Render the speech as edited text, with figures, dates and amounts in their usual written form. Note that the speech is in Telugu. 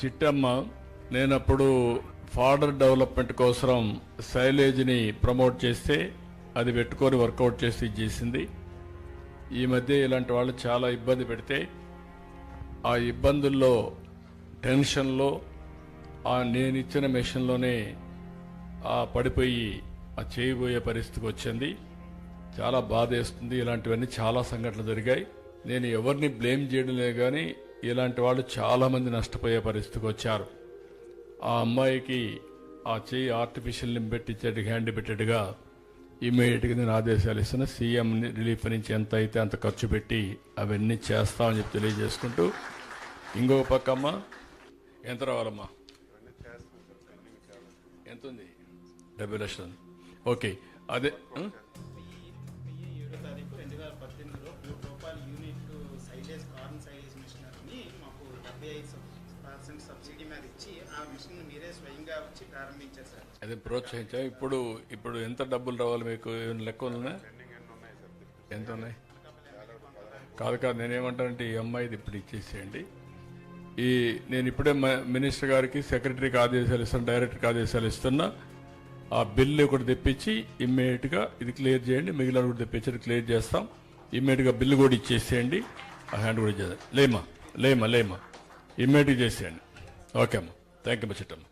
చిట్టమ్మ నేనప్పుడు ఫాడర్ డెవలప్మెంట్ కోసం సైలేజ్ని ప్రమోట్ చేస్తే అది పెట్టుకొని వర్కౌట్ చేసి చేసింది. ఈ మధ్య ఇలాంటి వాళ్ళు చాలా ఇబ్బంది పెడితే ఆ ఇబ్బందుల్లో టెన్షన్లో నేను ఇచ్చిన మెషిన్లోనే పడిపోయి చేయబోయే పరిస్థితికి వచ్చింది. చాలా బాధేస్తుంది. ఇలాంటివన్నీ చాలా సంఘటనలు జరిగాయి. నేను ఎవరిని బ్లేమ్ చేయడం లేదు, కానీ ఇలాంటి వాళ్ళు చాలామంది నష్టపోయే పరిస్థితికి వచ్చారు. ఆ అమ్మాయికి ఆ చేయి ఆర్టిఫిషియల్ లింబ్ పెట్టించేట్టుగా హ్యాండ్ పెట్టేట్టుగా ఇమీడియట్గా నేను ఆదేశాలు ఇస్తున్నా. సీఎం రిలీఫ్ నుంచి ఎంత అయితే అంత ఖర్చు పెట్టి అవన్నీ చేస్తామని చెప్పి తెలియజేసుకుంటూ, ఇంకొక పక్క అమ్మ ఎంత రావాలమ్మా? ఎంత ఉంది? 70 లక్షలు. ఓకే, అదే 2018లో రూపాయలు unit silage corn silage machine అని మాకు 75% సబ్సిడీ మీద ఇచ్చి ఆ మిషన్ మీరే స్వయంగా వచ్చి ప్రారంభించారు సార్. అదే ప్రోత్సహించాం. ఇప్పుడు ఎంత డబ్బులు రావాలి మీకు? లెక్క ఉందా? ఎంత ఉన్నాయి? కాదు నేనేమంటానంటే ఈ అమ్మాయిది ఇప్పుడు ఇచ్చేసేయండి. నేను ఇప్పుడే మినిస్టర్ గారికి, సెక్రటరీకి ఆదేశాలు ఇస్తాను, డైరెక్టర్కి ఆదేశాలు ఇస్తున్నా. ఆ బిల్లు ఒకటి తెప్పించి ఇమ్మీడియట్గా ఇది క్లియర్ చేయండి. మిగిలిన కూడా తెప్పించి క్లియర్ చేస్తాం. ఇమ్మీడియట్గా బిల్లు కూడా ఇచ్చేసేయండి. ఆ హ్యాండ్ కూడా చేద్దాం. లేమా ఇమ్మీడియట్గా చేసేయండి. ఓకే అమ్మా, థ్యాంక్ యూ అమ్మా చిట్టమ్మ.